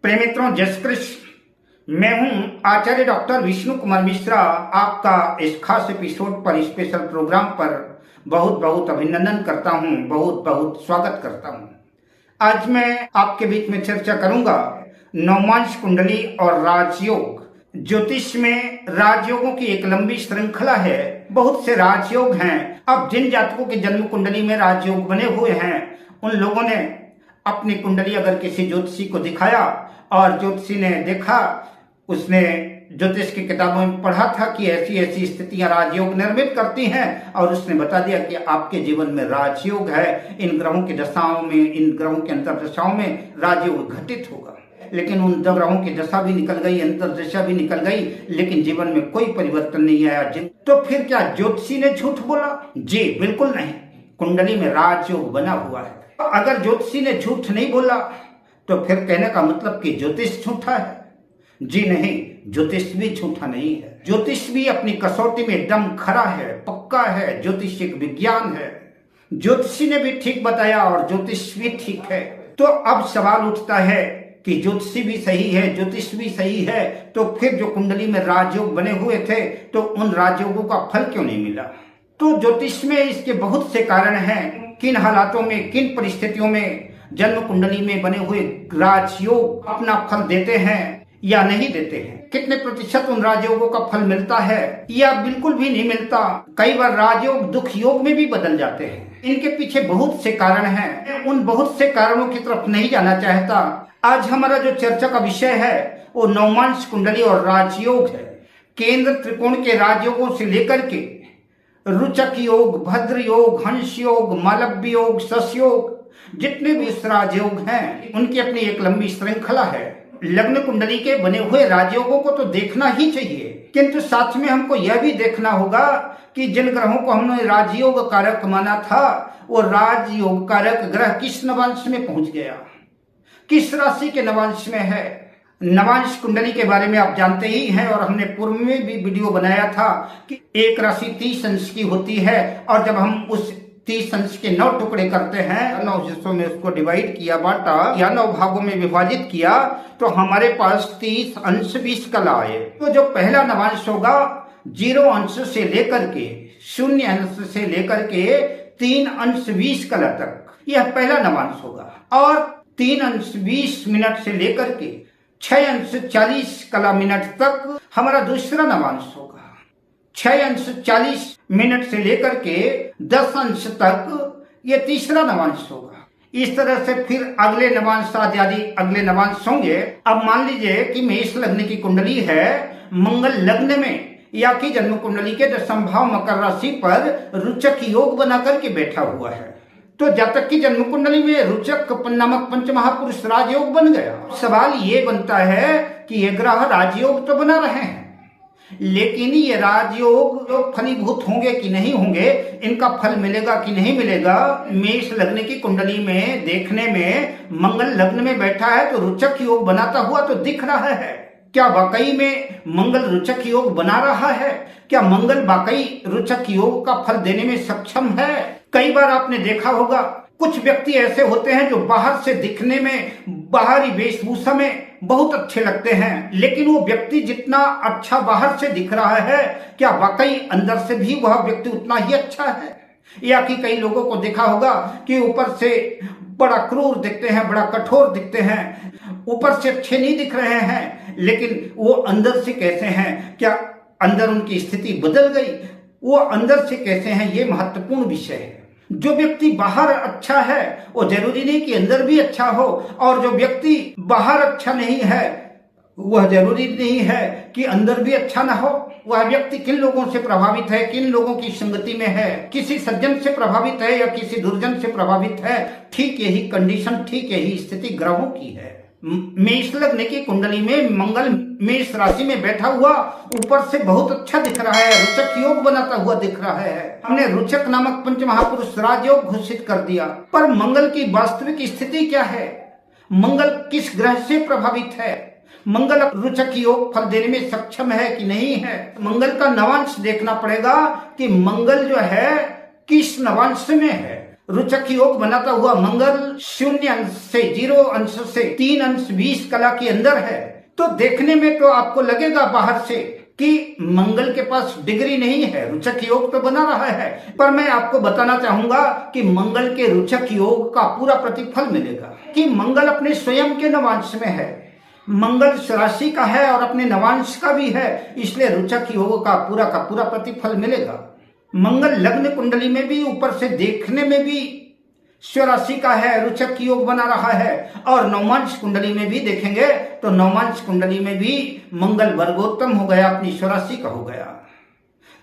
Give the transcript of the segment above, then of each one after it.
प्रिय मित्रों, जय श्री कृष्ण। मैं हूं आचार्य डॉक्टर विष्णु कुमार मिश्रा। आपका इस खास एपिसोड पर, स्पेशल प्रोग्राम पर बहुत बहुत अभिनंदन करता हूं, बहुत बहुत स्वागत करता हूं। आज मैं आपके बीच में चर्चा करूंगा नवमांश कुंडली और राजयोग। ज्योतिष में राजयोगों की एक लंबी श्रृंखला है, बहुत से राजयोग हैं। अब जिन जातकों के जन्म कुंडली में राजयोग बने हुए हैं, उन लोगों ने अपनी कुंडली अगर किसी ज्योतिषी को दिखाया और ज्योतिषी ने देखा, उसने ज्योतिष की किताबों में पढ़ा था कि ऐसी ऐसी स्थितियां राजयोग निर्मित करती हैं, और उसने बता दिया कि आपके जीवन में राजयोग है। इन ग्रहों की दशाओं में, इन ग्रहों के अंतर्दशाओं में राजयोग घटित होगा। लेकिन उन दो ग्रहों की दशा भी निकल गई, अंतर्दशा भी निकल गई, लेकिन जीवन में कोई परिवर्तन नहीं आया। तो फिर क्या ज्योतिषी ने झूठ बोला? जी बिल्कुल नहीं। कुंडली में राजयोग बना हुआ है। अगर ज्योतिषी ने झूठ नहीं बोला तो फिर कहने का मतलब कि ज्योतिष झूठा है? जी नहीं, ज्योतिष भी झूठा नहीं है। ज्योतिष भी अपनी कसौटी में एकदम खरा है, पक्का है। ज्योतिष एक विज्ञान है। ज्योतिषी ने भी ठीक बताया और ज्योतिष भी ठीक है। तो अब सवाल उठता है कि ज्योतिषी भी सही है, ज्योतिष भी सही है, तो फिर जो कुंडली में राजयोग बने हुए थे, तो उन राजयोगों का फल क्यों नहीं मिला? तो ज्योतिष में इसके बहुत से कारण हैं। किन हालातों में, किन परिस्थितियों में जन्म कुंडली में बने हुए राजयोग अपना फल देते हैं या नहीं देते हैं? कितने प्रतिशत उन राजयोगों का फल मिलता है या बिल्कुल भी नहीं मिलता? कई बार राजयोग दुख योग में भी बदल जाते हैं। इनके पीछे बहुत से कारण हैं। उन बहुत से कारणों की तरफ नहीं जाना चाहता। आज हमारा जो चर्चा का विषय है वो नवमांश कुंडली और राजयोग है। केंद्र त्रिकोण के राजयोगों से लेकर के रुचक योग, भद्र योग, हंस योग, मालव्य योग, शश योग, जितने भी राजयोग हैं, उनकी अपनी एक लंबी श्रृंखला है। लग्न कुंडली के बने हुए राजयोगों को तो देखना ही चाहिए, किंतु साथ में हमको यह भी देखना होगा कि जिन ग्रहों को हमने राजयोग कारक माना था, वो राजयोग कारक ग्रह किस नवांश में पहुंच गया, किस राशि के नवांश में है। नवांश कुंडली के बारे में आप जानते ही हैं, और हमने पूर्व में भी वीडियो बनाया था कि एक राशि 30 अंश की होती है, और जब हम उस 30 अंश के 9 टुकड़े करते हैं, 9 हिस्सों में उसको डिवाइड किया, बांटा या 9 भागों में विभाजित किया, तो हमारे पास 30 अंश 20 कला आए। तो जो पहला नवांश होगा 0 अंश से लेकर के 0 अंश से लेकर के 3 अंश 20 कला तक, यह पहला नवांश होगा। और 3 अंश 20 मिनट से लेकर के 6 अंश 40 कला मिनट तक हमारा दूसरा नवांश होगा। 6 अंश 40 मिनट से लेकर के 10 अंश तक ये तीसरा नवांश होगा। इस तरह से फिर अगले नवांश आदि अगले नवांश होंगे। अब मान लीजिए कि मेष लग्न की कुंडली है, मंगल लग्न में या कि जन्म कुंडली के 10वें भाव मकर राशि पर रुचक योग बना करके बैठा हुआ है, तो जब तक की जन्म कुंडली में रुचक नामक पंच महापुरुष राजयोग बन गया, सवाल ये बनता है कि ये ग्रह राजयोग तो बना रहे हैं, लेकिन ये राजयोग फलीभूत होंगे कि नहीं होंगे, इनका फल मिलेगा कि नहीं मिलेगा। मेष लग्न की कुंडली में देखने में मंगल लग्न में बैठा है तो रुचक योग बनाता हुआ तो दिख रहा है। क्या वाकई में मंगल रुचक योग बना रहा है? क्या मंगल वाकई रुचक योग का फल देने में सक्षम है? कई बार आपने देखा होगा, कुछ व्यक्ति ऐसे होते हैं जो बाहर से दिखने में, बाहरी वेशभूषा में बहुत अच्छे लगते हैं, लेकिन वो व्यक्ति जितना अच्छा बाहर से दिख रहा है, क्या वाकई अंदर से भी वह व्यक्ति उतना ही अच्छा है? या कि कई लोगों को देखा होगा कि ऊपर से बड़ा क्रूर दिखते हैं, बड़ा कठोर दिखते हैं, ऊपर से अच्छे नहीं दिख रहे हैं, लेकिन वो अंदर से कैसे हैं? क्या अंदर उनकी स्थिति बदल गई? वो अंदर से कैसे हैं? ये महत्वपूर्ण विषय है। जो व्यक्ति बाहर अच्छा है वो जरूरी नहीं कि अंदर भी अच्छा हो, और जो व्यक्ति बाहर अच्छा नहीं है वह जरूरी नहीं है कि अंदर भी अच्छा ना हो। वह व्यक्ति किन लोगों से प्रभावित है, किन लोगों की संगति में है, किसी सज्जन से प्रभावित है या किसी दुर्जन से प्रभावित है, ठीक यही कंडीशन, ठीक यही स्थिति ग्रहों की है। मेष लग्न की कुंडली में मंगल मेष राशि में बैठा हुआ ऊपर से बहुत अच्छा दिख रहा है, रुचक योग बनाता हुआ दिख रहा है। हमने रुचक नामक पंच महापुरुष राजयोग घोषित कर दिया, पर मंगल की वास्तविक स्थिति क्या है? मंगल किस ग्रह से प्रभावित है? मंगल रुचक योग फल देने में सक्षम है कि नहीं है? मंगल का नवांश देखना पड़ेगा कि मंगल जो है किस नवांश में है। रुचक योग बनाता हुआ मंगल 0 अंश से 0 अंश से 3 अंश 20 कला के अंदर है, तो देखने में तो आपको लगेगा बाहर से कि मंगल के पास डिग्री नहीं है, रुचक योग तो बना रहा है। पर मैं आपको बताना चाहूंगा कि मंगल के रुचक योग का पूरा प्रतिफल मिलेगा कि मंगल अपने स्वयं के नवांश में है, मंगल राशि का है और अपने नवांश का भी है, इसलिए रुचक योग का पूरा प्रतिफल मिलेगा। मंगल लग्न कुंडली में भी ऊपर से देखने में भी स्वराशि का है, रुचक योग बना रहा है, और नवमांश कुंडली में भी देखेंगे तो नवमांश कुंडली में भी मंगल वर्गोत्तम हो गया, अपनी स्वराशि का हो गया।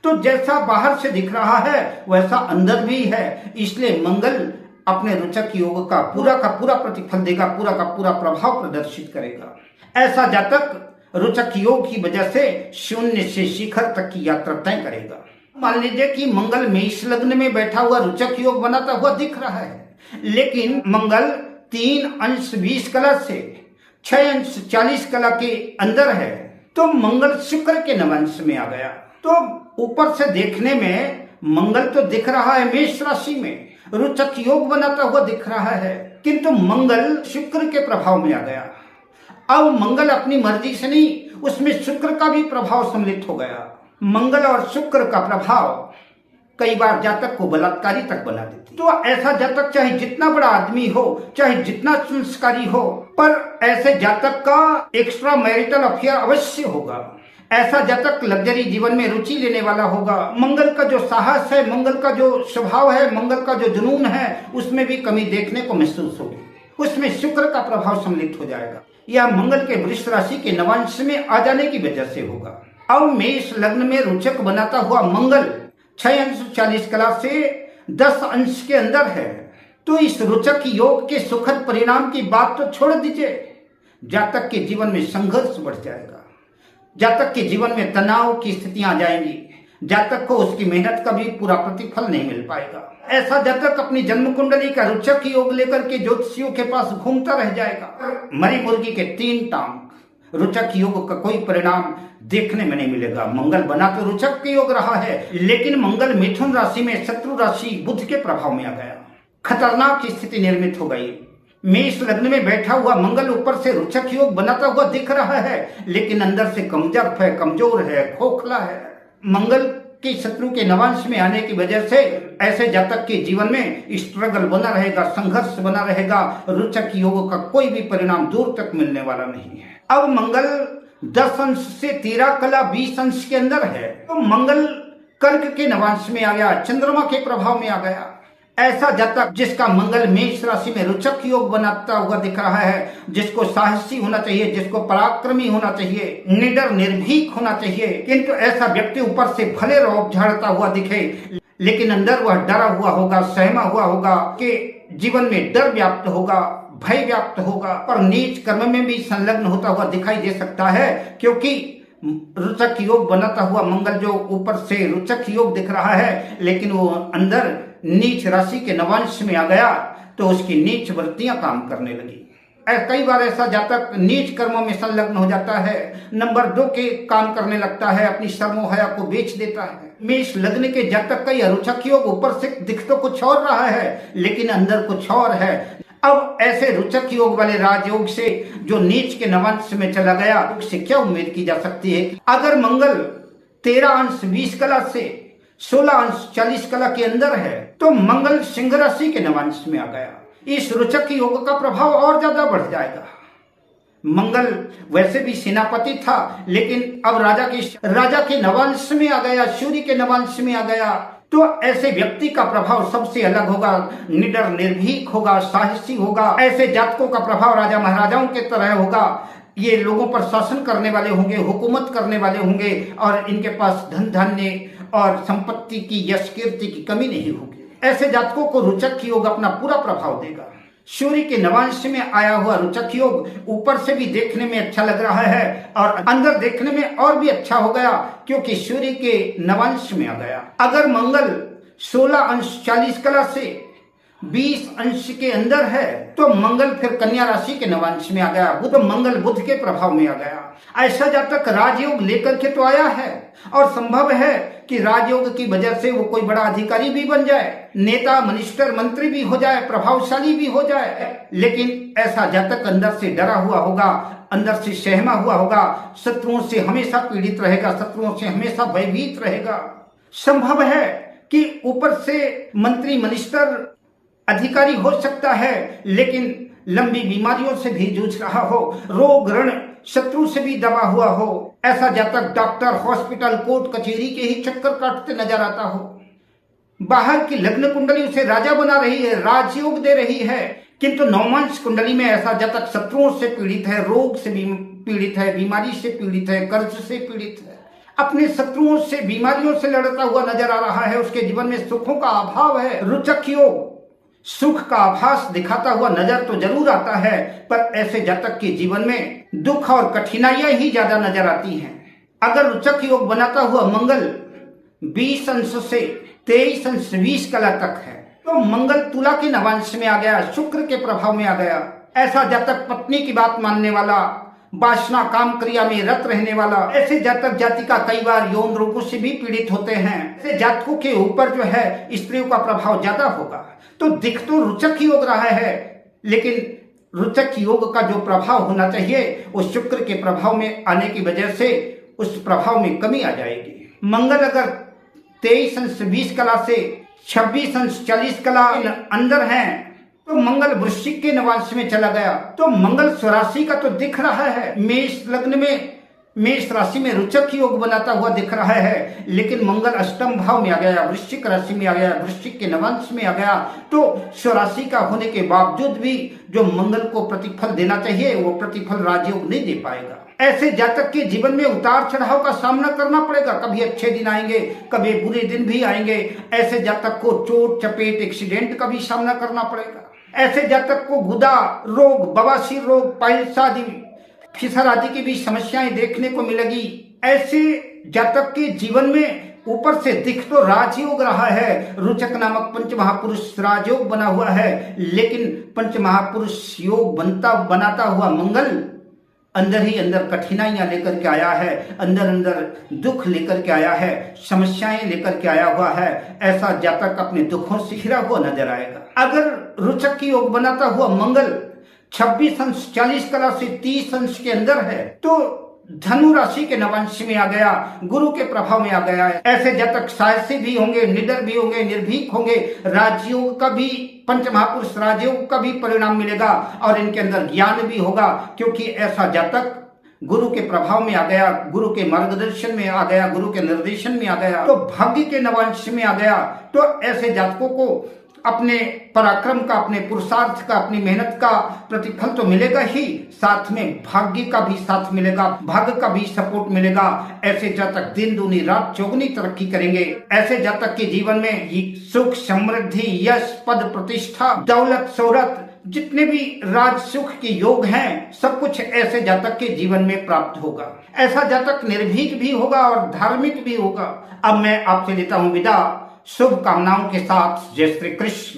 तो जैसा बाहर से दिख रहा है वैसा अंदर भी है, इसलिए मंगल अपने रुचक योग का पूरा प्रतिफल देगा, पूरा प्रभाव प्रदर्शित करेगा। ऐसा जातक रुचक योग की वजह से शून्य से शिखर तक की यात्रा तय करेगा। मान लीजिए कि मंगल मेष लग्न में बैठा हुआ रुचक योग बनाता हुआ दिख रहा है, लेकिन मंगल 3 अंश 20 कला से 6 अंश 40 कला के अंदर है, तो मंगल शुक्र के नवंश में आ गया। तो ऊपर से देखने में मंगल तो दिख रहा है मेष राशि में, रुचक योग बनाता हुआ दिख रहा है, किंतु मंगल शुक्र के प्रभाव में आ गया। अब मंगल अपनी मर्जी से नहीं, उसमें शुक्र का भी प्रभाव सम्मिलित हो गया। मंगल और शुक्र का प्रभाव कई बार जातक को बलात्कारी तक बना देती। तो ऐसा जातक चाहे जितना बड़ा आदमी हो, चाहे जितना संस्कारी हो, पर ऐसे जातक का एक्स्ट्रा मैरिटल अफेयर अवश्य होगा। ऐसा जातक लग्जरी जीवन में रुचि लेने वाला होगा। मंगल का जो साहस है, मंगल का जो स्वभाव है, मंगल का जो जुनून है, उसमें भी कमी देखने को महसूस होगी। उसमें शुक्र का प्रभाव सम्मिलित हो जाएगा। यह मंगल के वृष राशि के नवांश में आ जाने की वजह से होगा। अब मेष लग्न में रुचक बनाता हुआ मंगल 6 अंश 40 कला से 10 अंश के अंदर है, तो इस रुचक योग के सुखद परिणाम की बात तो छोड़ दीजिए, जातक के जीवन में संघर्ष बढ़ जाएगा, जातक के जीवन में तनाव की स्थितियां आ जाएंगी, जातक को उसकी मेहनत का भी पूरा प्रतिफल नहीं मिल पाएगा। ऐसा जातक अपनी जन्म कुंडली का रुचक योग लेकर के ज्योतिषियों के पास घूमता रह जाएगा। मरी मुर्गी के 3 टांग, रुचक योग का कोई परिणाम देखने में नहीं मिलेगा। मंगल बना तो रुचक के योग रहा है, लेकिन मंगल मिथुन राशि में शत्रु राशि बुध के प्रभाव में आ गया, खतरनाक स्थिति निर्मित हो गई। मेष लग्न में बैठा हुआ मंगल ऊपर से रुचक योग बनाता हुआ दिख रहा है, लेकिन अंदर से कमजोर है, खोखला है। मंगल के शत्रु के नवांश में आने की वजह से ऐसे जातक के जीवन में स्ट्रगल बना रहेगा, संघर्ष बना रहेगा। रुचक योग का कोई भी परिणाम दूर तक मिलने वाला नहीं है। अब मंगल 10 अंश से 13 कला 20 अंश के अंदर है, तो मंगल कर्क के नवांश में आ गया, चंद्रमा के प्रभाव में आ गया। ऐसा जातक जिसका मंगल मेष राशि में रुचक योग बनाता हुआ दिख रहा है, जिसको साहसी होना चाहिए, जिसको पराक्रमी होना चाहिए, निडर निर्भीक होना चाहिए, किंतु ऐसा व्यक्ति ऊपर से भले रौब झाड़ता हुआ दिखे, लेकिन अंदर वह डरा हुआ होगा, सहमा हुआ होगा, कि जीवन में डर व्याप्त होगा, भय व्याप्त होगा, पर नीच कर्म में भी संलग्न होता हुआ दिखाई दे सकता है, क्योंकि रुचक योग बनाता हुआ मंगल जो ऊपर से रुचक योग दिख रहा है, लेकिन वो अंदर नीच राशि के नवांश में आ गया, तो उसकी नीच वृत्तियां काम करने लगी। कई बार ऐसा जातक नीच कर्मों में संलग्न हो जाता है, नंबर 2 के काम करने लगता है, अपनी शर्मो हया को बेच देता है। मेष लग्न के जातक का यह रुचक योग ऊपर से दिख तो कुछ और रहा है, लेकिन अंदर कुछ और है। अब ऐसे रुचक योग वाले राजयोग से जो नीच के नवांश में चला गया, उससे क्या उम्मीद की जा सकती है? अगर मंगल 13 अंश 20 कला से 16 अंश 40 कला के अंदर है, तो मंगल सिंह राशि के नवांश में आ गया। इस रुचक योग का प्रभाव और ज्यादा बढ़ जाएगा। मंगल वैसे भी सेनापति था, लेकिन अब राजा के नवांश में आ गया, सूर्य के नवांश में आ गया, तो ऐसे व्यक्ति का प्रभाव सबसे अलग होगा, निडर निर्भीक होगा, साहसी होगा। ऐसे जातकों का प्रभाव राजा महाराजाओं के तरह होगा। ये लोगों पर शासन करने वाले होंगे, हुकूमत करने वाले होंगे, और इनके पास धन धान्य और संपत्ति की, यश कीर्ति की कमी नहीं होगी। ऐसे जातकों को रुचक योग अपना पूरा प्रभाव देगा। सूर्य के नवांश में आया हुआ रुचक योग ऊपर से भी देखने में अच्छा लग रहा है, और अंदर देखने में और भी अच्छा हो गया, क्योंकि सूर्य के नवांश में आ गया। अगर मंगल 16 अंश 40 कला से 20 अंश के अंदर है तो मंगल फिर कन्या राशि के नवांश में आ गया, बुध मंगल बुध के प्रभाव में आ गया। ऐसा जातक राजयोग लेकर के तो आया है और संभव है कि राजयोग की वजह से वो कोई बड़ा अधिकारी भी बन जाए, नेता मिनिस्टर मंत्री भी हो जाए, प्रभावशाली भी हो जाए, लेकिन ऐसा जातक अंदर से डरा हुआ होगा, अंदर से सहमा हुआ होगा, शत्रुओं से हमेशा पीड़ित रहेगा, शत्रुओं से हमेशा भयभीत रहेगा। संभव है कि ऊपर से मंत्री मिनिस्टर अधिकारी हो सकता है लेकिन लंबी बीमारियों से भी जूझ रहा हो, रोग ऋण शत्रु से भी दबा हुआ हो। ऐसा जातक डॉक्टर हॉस्पिटल कोर्ट कचहरी के ही चक्कर काटते नजर आता हो। बाहर की लग्न कुंडली उसे राजा बना रही है, राजयोग दे रही है, किंतु नवमांश कुंडली में ऐसा जातक शत्रुओं से पीड़ित है, रोग से भी पीड़ित है, बीमारी से पीड़ित है, कर्ज से पीड़ित है, अपने शत्रुओं से बीमारियों से लड़ता हुआ नजर आ रहा है। उसके जीवन में सुखों का अभाव है। रुचक योग सुख का आभास दिखाता हुआ नजर तो जरूर आता है, पर ऐसे जातक के जीवन में दुख और कठिनाइयां ही ज्यादा नजर आती हैं। अगर रुचक योग बनाता हुआ मंगल 20 अंश से 23 अंश 20 कला तक है तो मंगल तुला के नवांश में आ गया, शुक्र के प्रभाव में आ गया। ऐसा जातक पत्नी की बात मानने वाला, वासना काम क्रिया में रत रहने वाला, ऐसे जातक जातिका कई बार यौन रोगों से भी पीड़ित होते हैं। ऐसे जातकों के ऊपर जो है स्त्रियों का प्रभाव ज्यादा होगा। तो दिख तो रुचक योग रहा है, लेकिन रुचक योग का जो प्रभाव होना चाहिए वो शुक्र के प्रभाव में आने की वजह से उस प्रभाव में कमी आ जाएगी। मंगल अगर 23 अंश 20 कला से 26 अंश 40 कला अंदर है तो मंगल वृश्चिक के नवांश में चला गया तो मंगल स्वराशि का तो दिख रहा है, मेष लग्न में मेष राशि में रुचक योग बनाता हुआ दिख रहा है, लेकिन मंगल अष्टम भाव में आ गया, वृश्चिक राशि में आ गया, वृश्चिक के नवांश में आ गया। तो स्वराशि का होने के बावजूद भी जो मंगल को प्रतिफल देना चाहिए वो प्रतिफल राजयोग नहीं दे पाएगा। ऐसे जातक के जीवन में उतार चढ़ाव का सामना करना पड़ेगा। कभी अच्छे दिन आएंगे, कभी बुरे दिन भी आएंगे। ऐसे जातक को चोट चपेट एक्सीडेंट का भी सामना करना पड़ेगा। ऐसे जातक को गुदा रोग, बवासीर रोग, पाइल्स आदि, फिसर आदि की भी समस्याएं देखने को मिलेगी। ऐसे जातक के जीवन में ऊपर से दिख तो राजयोग रहा है, रुचक नामक पंच महापुरुष राजयोग बना हुआ है, लेकिन पंच महापुरुष योग बनाता हुआ मंगल अंदर ही अंदर कठिनाइयां लेकर के आया है, अंदर अंदर दुख लेकर के आया है, समस्याएं लेकर के आया हुआ है। ऐसा जातक अपने दुखों से घिरा हुआ नजर आएगा। अगर रुचक की योग बनाता हुआ मंगल 26 अंश 40 कला से 30 अंश के अंदर है तो धनु राशि के नवांश में आ गया, गुरु के प्रभाव में आ गया है। ऐसे जातक साहसी भी होंगे, निडर भी होंगे, निर्भीक होंगे। राजयोग का भी, पंच महापुरुष राजयोग का भी परिणाम मिलेगा और इनके अंदर ज्ञान भी होगा, क्योंकि ऐसा जातक गुरु के प्रभाव में आ गया, गुरु के मार्गदर्शन में आ गया, गुरु के निर्देशन में आ गया, तो भाग्य के नवांश में आ गया। तो ऐसे जातकों को अपने पराक्रम का, अपने पुरुषार्थ का, अपनी मेहनत का प्रतिफल तो मिलेगा ही, साथ में भाग्य का भी साथ मिलेगा, भाग्य का भी सपोर्ट मिलेगा। ऐसे जातक दिन दूनी रात चौगुनी तरक्की करेंगे। ऐसे जातक के जीवन में सुख, समृद्धि, यश, पद, प्रतिष्ठा, दौलत, शोहरत, जितने भी राज सुख के योग हैं, सब कुछ ऐसे जातक के जीवन में प्राप्त होगा। ऐसा जातक निर्भीक भी होगा और धार्मिक भी होगा। अब मैं आपसे लेता हूं विदा, शुभ कामनाओं के साथ। जय श्री कृष्ण।